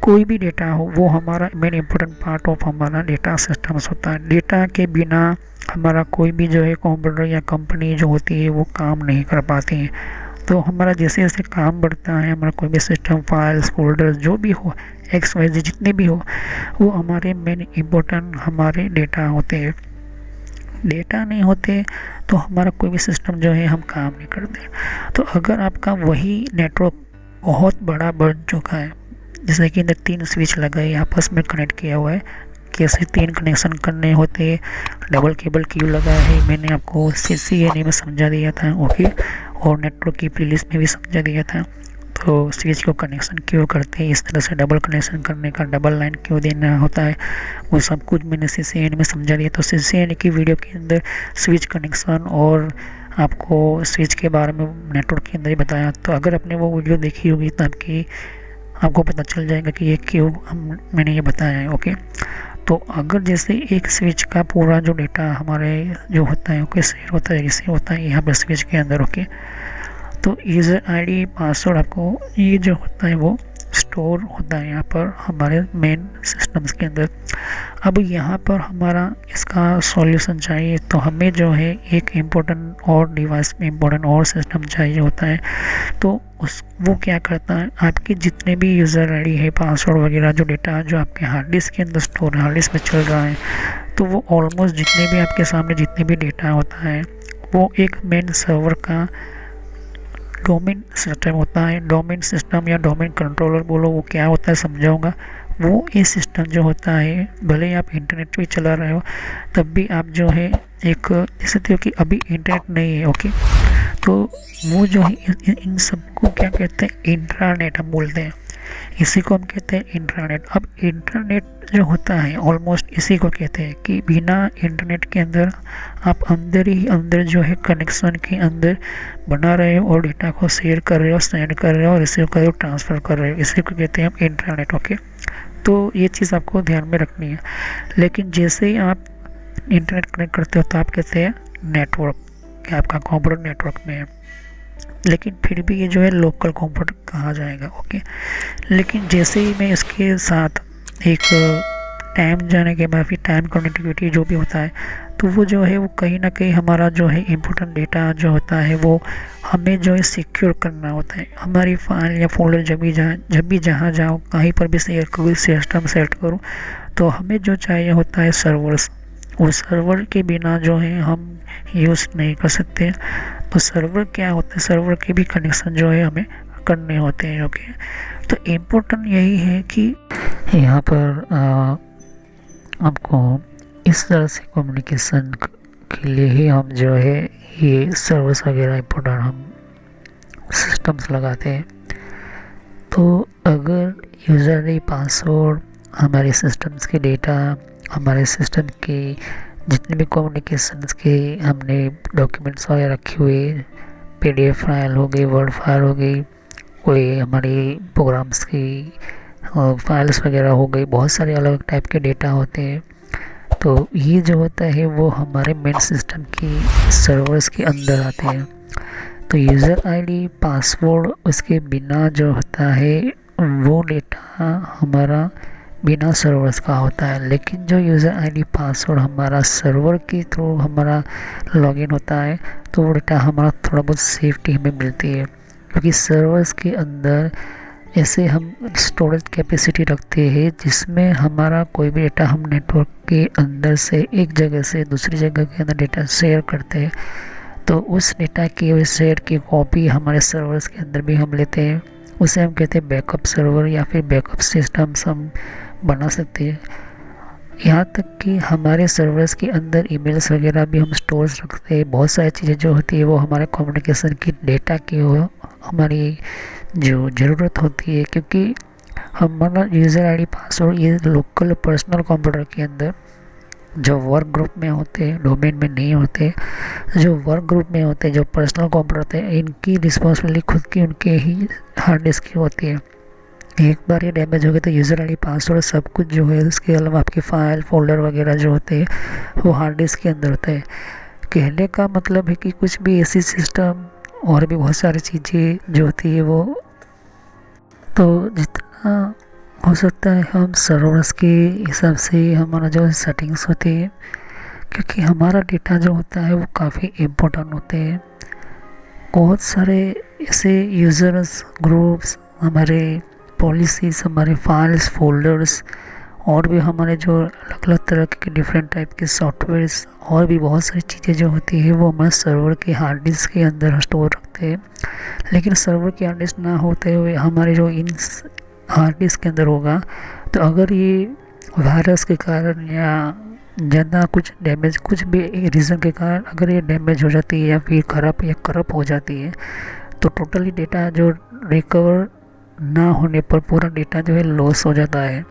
कोई भी डेटा हो वो हमारा मेन इम्पोर्टेंट पार्ट ऑफ हमारा डेटा सिस्टम्स होता है। डेटा के बिना हमारा कोई भी जो है कंप्यूटर या कंपनी जो होती है वो काम नहीं कर पाती है। तो हमारा जैसे जैसे काम बढ़ता है, हमारा कोई भी सिस्टम, फाइल्स, फोल्डर्स जो भी हो, एक्स वाई जेड जितने भी हो, वो हमारे मेन इम्पोर्टेंट हमारे डेटा होते हैं। डेटा नहीं होते तो हमारा कोई भी सिस्टम जो है हम काम नहीं करते। तो अगर आपका वही नेटवर्क बहुत बड़ा बढ़ चुका है, जैसे कि अंदर 3 स्विच लगाए आपस में कनेक्ट किया हुआ है, कैसे 3 कनेक्शन करने होते, डबल केबल क्यों लगा है, मैंने आपको CCNA में समझा दिया था। ओके, और नेटवर्क की प्लेलिस्ट में भी समझा दिया था। तो स्विच को कनेक्शन क्यों करते हैं, इस तरह से डबल कनेक्शन करने का, डबल लाइन क्यों देना होता है, वो सब कुछ मैंने CCNA में समझा दिया। तो CCNA की वीडियो के अंदर स्विच कनेक्शन और आपको स्विच के बारे में नेटवर्क के अंदर ही बताया। तो अगर आपने वो वीडियो देखी होगी तो आपको पता चल जाएगा कि ये क्यों मैंने ये बताया है। ओके, तो अगर जैसे एक स्विच का पूरा जो डेटा हमारे जो होता है ओके शेयर होता है, जैसे होता है यहाँ पर स्विच के अंदर। ओके, तो यूज़र आईडी पासवर्ड आपको ये जो होता है वो स्टोर होता है यहाँ पर हमारे मेन सिस्टम्स के अंदर। अब यहाँ पर हमारा इसका सॉल्यूशन चाहिए तो हमें जो है एक इम्पोर्टेंट और डिवाइस में इम्पोर्टेंट और सिस्टम चाहिए होता है। तो वो क्या करता है, आपके जितने भी यूज़र आईडी है, पासवर्ड वगैरह जो डेटा जो आपके हार्ड डिस्क के अंदर स्टोर, हार्ड डिस्क में चल रहा है, तो वो ऑलमोस्ट जितने भी आपके सामने जितने भी डेटा होता है वो एक मेन सर्वर का डोमेन सिस्टम होता है। डोमेन सिस्टम या डोमेन कंट्रोलर बोलो, वो क्या होता है समझाऊंगा। वो ये सिस्टम जो होता है, भले ही आप इंटरनेट पे चला रहे हो तब भी आप जो है एक जैसे हो कि अभी इंटरनेट नहीं है। ओके, तो वो जो है इन सबको क्या कहते हैं, इंट्रानेट हम बोलते हैं, इसी को हम कहते हैं इंट्रानेट। अब इंटरनेट जो होता है ऑलमोस्ट इसी को कहते हैं कि बिना इंटरनेट के अंदर आप अंदर ही अंदर जो है कनेक्शन के अंदर बना रहे हो और डेटा को शेयर कर रहे हो, सेंड कर रहे हो, रिसीव कर रहे हो, ट्रांसफ़र कर रहे हो, इसी को कहते हैं हम इंटरनेट। ओके, तो ये चीज़ आपको ध्यान में रखनी है। लेकिन जैसे ही आप इंटरनेट कनेक्ट करते हो तो आप कहते हैं नेटवर्क, कि आपका कंप्यूटर नेटवर्क में है, लेकिन फिर भी ये जो है लोकल कंप्यूटर कहा जाएगा। ओके, लेकिन जैसे ही मैं इसके साथ एक टाइम जाने के बाद फिर टाइम कनेक्टिविटी जो भी होता है, तो वो जो है वो कहीं ना कहीं हमारा जो है इम्पोर्टेंट डेटा जो होता है वो हमें जो है सिक्योर करना होता है। हमारी फाइल या फोल्डर जब भी जहाँ जाओ कहीं पर भी शेयर करो, सिस्टम सेट करो, तो हमें जो चाहिए होता है सर्वर्स। वो सर्वर के बिना जो है हम यूज़ नहीं कर सकते। तो सर्वर क्या होता है, सर्वर के भी कनेक्शन जो है हमें करने होते हैं। ओके, तो इम्पोर्टेंट यही है कि यहाँ पर आपको इस तरह से कम्युनिकेशन के लिए ही हम जो है ये सर्वर्स वगैरह इम्पोर्टेंट हम सिस्टम्स लगाते हैं। तो अगर यूज़र ने पासवर्ड, हमारे सिस्टम्स के डेटा, हमारे सिस्टम के जितने भी कम्युनिकेशंस के हमने डॉक्यूमेंट्स वगैरह रखे हुए, पीडीएफ फाइल हो गई, वर्ड फाइल हो गई, कोई हमारी प्रोग्राम्स की फाइल्स वगैरह हो गई, बहुत सारे अलग टाइप के डेटा होते हैं। तो ये जो होता है वो हमारे मेन सिस्टम की सर्वर्स के अंदर आते हैं। तो यूज़र आईडी, पासवर्ड, उसके बिना जो होता है वो डेटा हमारा बिना सर्वर्स का होता है। लेकिन जो यूज़र आईडी, पासवर्ड हमारा सर्वर के थ्रू हमारा लॉगिन होता है, तो वो डेटा हमारा थोड़ा बहुत सेफ्टी हमें मिलती है, क्योंकि सर्वर्स के अंदर ऐसे हम स्टोरेज कैपेसिटी रखते हैं जिसमें हमारा कोई भी डेटा हम नेटवर्क के अंदर से एक जगह से दूसरी जगह के अंदर डेटा शेयर करते हैं, तो उस डेटा की शेयर की कॉपी हमारे सर्वर्स के अंदर भी हम लेते हैं। उसे हम कहते हैं बैकअप सर्वर या फिर बैकअप सिस्टम्स हम बना सकते हैं। यहाँ तक कि हमारे सर्वर्स के अंदर ईमेल्स वगैरह भी हम स्टोर्स रखते हैं। बहुत सारी चीज़ें जो होती है वो हमारे कम्युनिकेशन की डेटा की हो हमारी जो ज़रूरत होती है, क्योंकि हमारा यूज़र आईडी, पासवर्ड ये लोकल पर्सनल कंप्यूटर के अंदर जो वर्क ग्रुप में होते हैं, डोमेन में नहीं होते, जो वर्क ग्रुप में होते हैं, जो पर्सनल कंप्यूटर होते हैं, इनकी रिस्पॉन्सिबिलिटी खुद की उनके ही हार्ड डिस्क की होती है। एक बार ये डैमेज हो गया तो यूज़र आईडी, पासवर्ड सब कुछ जो है, उसके अलावा आपकी फ़ाइल, फोल्डर वगैरह जो होते हैं वो हार्ड डिस्क के अंदर होता है। कहने का मतलब है कि कुछ भी ऐसी सिस्टम और भी बहुत सारी चीज़ें जो होती है वो, तो जितना हो सकता है हम सर्वर्स के हिसाब से हमारा जो सेटिंग्स होती है, क्योंकि हमारा डेटा जो होता है वो काफ़ी इम्पोर्टेंट होते हैं। बहुत सारे ऐसे यूज़र्स ग्रुप्स, हमारे पॉलिसीज़, हमारे फाइल्स, फोल्डर्स और भी हमारे जो अलग अलग तरह के डिफरेंट टाइप के सॉफ्टवेयर्स और भी बहुत सारी चीज़ें जो होती है वो हमारे सर्वर के हार्ड डिस्क के अंदर स्टोर रखते हैं। लेकिन सर्वर के हार्ड डिस्क ना होते हुए हमारे जो इन हार्ड डिस्क के अंदर होगा, तो अगर ये वायरस के कारण या ज़्यादा कुछ डैमेज, कुछ भी रीज़न के कारण अगर ये डैमेज हो जाती है या फिर ख़राब या करप्ट हो जाती है, तो टोटली डेटा जो रिकवर ना होने पर पूरा डेटा जो है लॉस हो जाता है।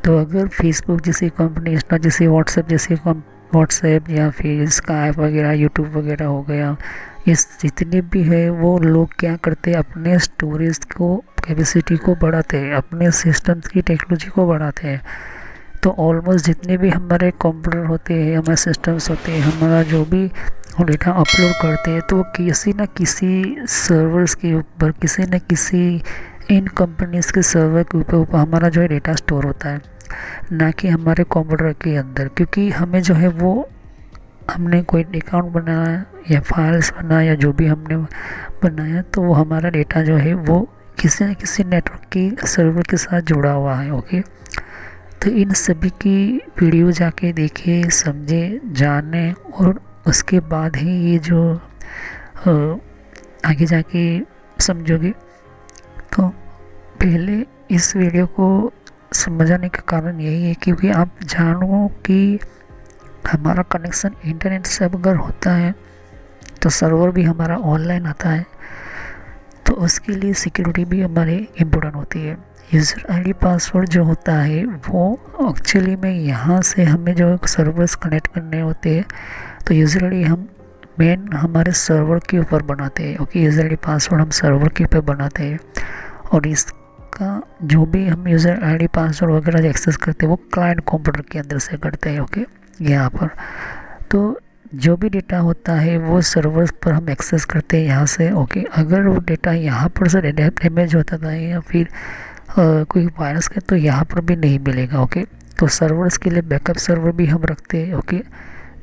तो अगर फेसबुक जैसी कंपनी, इंस्टा जैसी, व्हाट्सएप या फिर स्काइप वगैरह, यूट्यूब वगैरह हो गया, ये जितने भी है वो लोग क्या करते हैं, अपने स्टोरेज को, कैपेसिटी को बढ़ाते हैं, अपने सिस्टम्स की टेक्नोलॉजी को बढ़ाते हैं। तो ऑलमोस्ट जितने भी हमारे कंप्यूटर होते हैं, हमारे सिस्टम्स होते हैं, हमारा जो भी डेटा अपलोड करते हैं, तो वो किसी न किसी सर्वर्स के ऊपर, किसी न किसी इन कंपनीज़ के सर्वर के ऊपर हमारा जो है डेटा स्टोर होता है, ना कि हमारे कंप्यूटर के अंदर। क्योंकि हमें जो है वो, हमने कोई अकाउंट बनाया या फाइल्स बनाया या जो भी हमने बनाया, तो वो हमारा डेटा जो है वो किसी न किसी नेटवर्क की सर्वर के साथ जुड़ा हुआ है। ओके, तो इन सभी की वीडियो जाके देखिए, समझे, जाने, और उसके बाद ही ये जो आगे जाके समझोगे। तो पहले इस वीडियो को समझाने का कारण यही है क्योंकि आप जानो कि हमारा कनेक्शन इंटरनेट से अगर होता है तो सर्वर भी हमारा ऑनलाइन आता है, तो उसके लिए सिक्योरिटी भी हमारी इम्पोर्टेंट होती है। यूज़र आईडी, पासवर्ड जो होता है वो एक्चुअली में यहाँ से हमें जो सर्वर्स कनेक्ट करने होते हैं, तो यूज़र आईडी हम मेन हमारे सर्वर के ऊपर बनाते हैं। ओके, यूज़र आईडी, पासवर्ड हम सर्वर के ऊपर बनाते हैं, और इसका जो भी हम यूज़र आईडी, पासवर्ड वगैरह एक्सेस करते हैं वो क्लाइंट कंप्यूटर के अंदर से करते हैं। ओके, यहाँ पर तो जो भी डेटा होता है वो सर्वर्स पर हम एक्सेस करते हैं यहाँ से। ओके, अगर वो डेटा यहाँ पर से डैमेज होता था या फिर कोई वायरस का, तो यहाँ पर भी नहीं मिलेगा। ओके, तो सर्वर्स के लिए बैकअप सर्वर भी हम रखते हैं। ओके,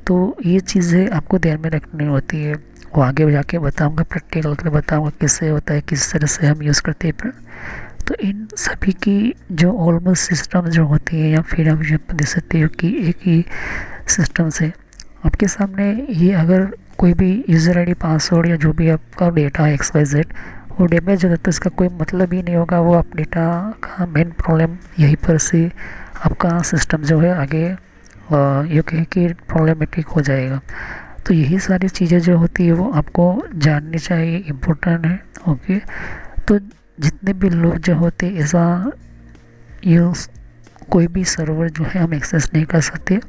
तो ये चीज़ें आपको ध्यान में रखनी होती है। वो आगे जाके बताऊंगा, प्रैक्टिकल करके बताऊंगा किससे होता है, किस तरह से हम यूज़ करते हैं। तो इन सभी की जो ऑलमोस्ट सिस्टम जो होती है, या फिर आप ये देख सकते हो कि एक ही सिस्टम से आपके सामने ये अगर कोई भी यूज़र आईडी पासवर्ड या जो भी आपका डेटा है XYZ वो डैमेज हो जाता है, तो इसका कोई मतलब ही नहीं होगा। वो आप डेटा का मेन प्रॉब्लम यहीं पर से आपका सिस्टम जो है आगे ये कहे कि प्रॉब्लमेटिक हो जाएगा। तो यही सारी चीज़ें जो होती है वो आपको जाननी चाहिए, इम्पोर्टेंट है। ओके, तो जितने भी लोग जो होते हैं ऐसा यूज़ कोई भी सर्वर जो है हम एक्सेस नहीं कर सकते।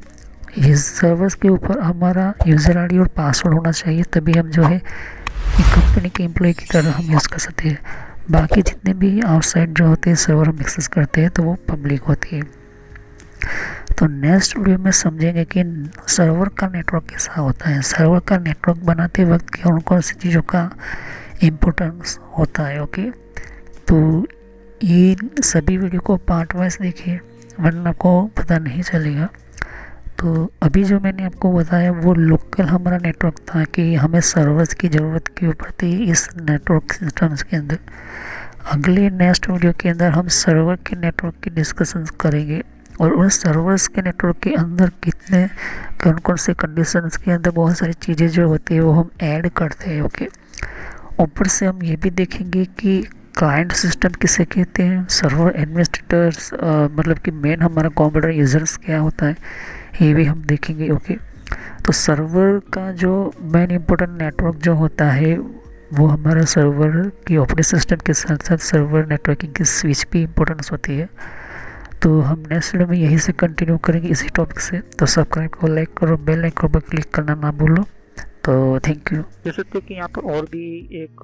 ये सर्वर्स के ऊपर हमारा यूज़र आईडी और पासवर्ड होना चाहिए, तभी हम जो है एक कंपनी के एम्प्लॉय की तरह हम यूज़ कर सकते हैं। बाकी जितने भी आउटसाइड जो होते हैं सर्वर हम एक्सेस करते हैं तो वो पब्लिक होती है। तो नेक्स्ट वीडियो में समझेंगे कि सर्वर का नेटवर्क कैसा होता है, सर्वर का नेटवर्क बनाते वक्त कौन कौन सी चीज़ों का इम्पोर्टेंस होता है। ओके, तो ये सभी वीडियो को पार्ट वाइज देखिए वरना आपको पता नहीं चलेगा। तो अभी जो मैंने आपको बताया वो लोकल हमारा नेटवर्क था कि हमें सर्वर्स की ज़रूरत क्यों पड़ती है इस नेटवर्क सिस्टम्स के अंदर। अगले नेक्स्ट वीडियो के अंदर हम सर्वर के नेटवर्क की डिस्कशन करेंगे और उन सर्वर्स के नेटवर्क के अंदर कितने कौन कौन से कंडीशंस के अंदर बहुत सारी चीज़ें जो होती है वो हम ऐड करते हैं। ओके, ऊपर से हम ये भी देखेंगे कि क्लाइंट सिस्टम किसे कहते हैं, सर्वर एडमिनिस्ट्रेटर्स मतलब कि मेन हमारा कंप्यूटर यूज़र्स क्या होता है, ये भी हम देखेंगे। ओके, तो सर्वर का जो मेन इम्पोर्टेंट नेटवर्क जो होता है वो हमारा सर्वर की ऑपरेटिंग सिस्टम के साथ साथ सर्वर नेटवर्किंग की स्विच भी इम्पोर्टेंस होती है। तो हम नेक्स्ट वीडियो में यहीं से कंटिन्यू करेंगे इसी टॉपिक से। तो सब्सक्राइब करो, लाइक करो, बेल आइकन पर क्लिक करना ना भूलो। तो थैंक यू। देख सकते हो कि यहाँ पर और भी एक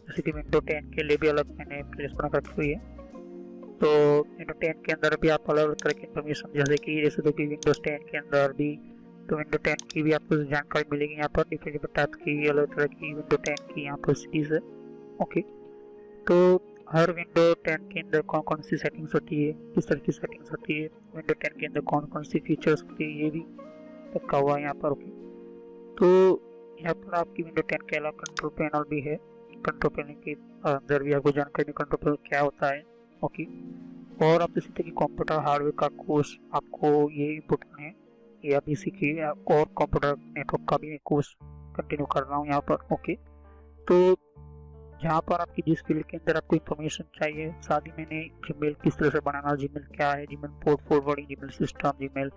जैसे कि विंडो 10 के लिए भी अलग मैंने प्लेलिस्ट बना रखी हुई है। तो विंडो 10 के अंदर भी आप अलग अलग तरह की इन्फॉर्मेशन जैसे कि विंडोज 10 के अंदर भी तो विंडो 10 की भी आपको जानकारी मिलेगी। यहाँ पर डिफरेंट टाइप की अलग तरह की विंडो 10 की यहाँ पर सीरीज है। ओके, तो हर विंडो 10 के अंदर कौन कौन सी सेटिंग्स होती है, किस तरह की सेटिंग्स होती है, विंडो 10 के अंदर कौन कौन सी फीचर्स होती है, ये भी रखा हुआ है यहाँ पर। ओके, तो यहाँ पर आपकी विंडो 10 के अलावा कंट्रोल पैनल भी है। कंट्रोल पैनल के अंदर भी आपको जानकारी कंट्रोल पैनल क्या होता है। ओके, और आप जैसे कि कंप्यूटर हार्डवेयर का कोर्स आपको ये इम्पोर्टेंट है, ये आप इसी की और कंप्यूटर नेटवर्क का भी कोर्स कंटिन्यू कर रहा हूँ यहाँ पर। ओके, तो जहाँ पर आपकी जिस फील्ड के अंदर आपको इन्फॉर्मेशन चाहिए, साथ ही मैंने जीमेल किस तरह से बनाना, जीमेल क्या है, Gmail port forwarding, Gmail system, Gmail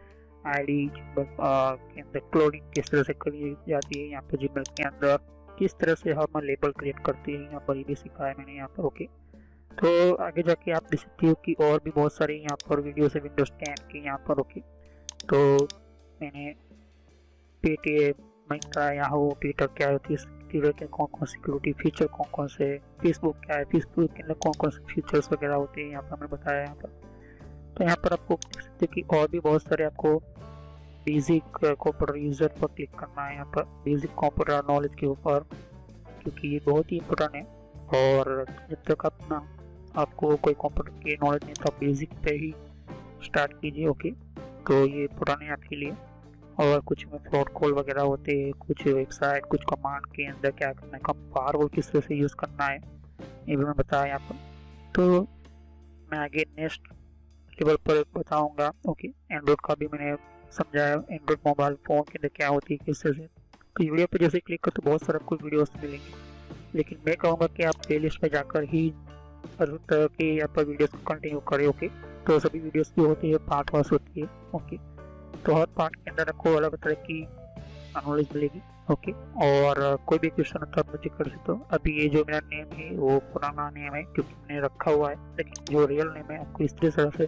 ID, Gmail के अंदर क्लोनिंग किस तरह से करी जाती है, यहाँ पर जीमेल के अंदर किस तरह से हम लेबल क्रिएट करते हैं, यहाँ पर ये भी सिखाया मैंने यहाँ पर। ओके, तो आगे जाके आप देख सकते हो कि और भी बहुत सारे यहाँ पर वीडियोस है विंडोज 10 के यहाँ पर। ओके, तो मैंने पेटीएम, मिंत्रा, याहू, ट्विटर क्या होती है, ट्विटर के कौन कौन सिक्योरिटी फीचर कौन कौन से, फेसबुक क्या है, फेसबुक के अंदर कौन कौन से फीचर्स वगैरह होते हैं यहाँ पर मैंने बताया यहाँ पर। तो यहाँ पर आपको देख सकते हो कि और भी बहुत सारे आपको बेसिक कंप्यूटर यूजर पर क्लिक करना है यहाँ पर, बेसिक कंप्यूटर नॉलेज के ऊपर, क्योंकि ये बहुत ही इम्पोर्टेंट है। और जब तक अपना आपको कोई कंप्यूटर की नॉलेज नहीं तो आप बेसिक पे ही स्टार्ट कीजिए। ओके, तो ये इम्पोर्टेंट है आपके लिए। और कुछ में फ्रॉड कॉल वगैरह होते हैं, कुछ वेबसाइट, कुछ कमांड के अंदर क्या करना है, कम फायरवॉल किस तरह से यूज़ करना है, ये भी मैं बताया यहाँ पर। तो मैं आगे नेक्स्ट लेवल पर बताऊंगा। ओके, एंड्रॉइड का भी मैंने समझाया, एंड्रॉइड मोबाइल फ़ोन के अंदर क्या होती है किस तरह से। तो वीडियो पर जैसे क्लिक कर तो बहुत सारा कुछ वीडियोस मिलेंगे, लेकिन मैं कहूँगा कि आप प्ले लिस्ट में जाकर ही हर तरह के यहाँ पर वीडियोस को कंटिन्यू करें। ओके, तो सभी वीडियोस की होती है पार्ट वाइज होती है। ओके, तो हर पार्ट के अंदर आपको अलग तरह की नॉलेज मिलेगी। ओके, और कोई भी क्वेश्चन होता है मुझे कर सकते हो। अभी ये जो मेरा नेम है वो पुराना नेम है क्योंकि मैंने रखा हुआ है, लेकिन जो रियल नेम है आपको इस तरह से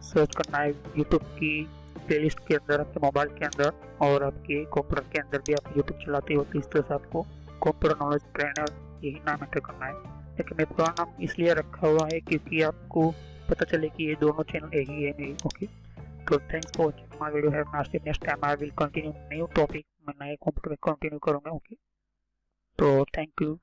सर्च करना है यूट्यूब की प्लेलिस्ट के अंदर, आपके मोबाइल के अंदर, और आपके कंप्यूटर के अंदर भी आप यूट्यूब चलाते हो तो इस तरह से आपको कंप्यूटर नॉलेज ट्रेनर यही नाम एंटर करना है। लेकिन मैं पुराना नाम इसलिए रखा हुआ है क्योंकि आपको पता चले कि ये दोनों चैनल एक ही है मेरी। ओके, तो thanks for watching my video. Have nice day. Next time I will continue new topic, मैं नए कंप्यूटर में कंटिन्यू करूँगा। ओके, तो थैंक यू।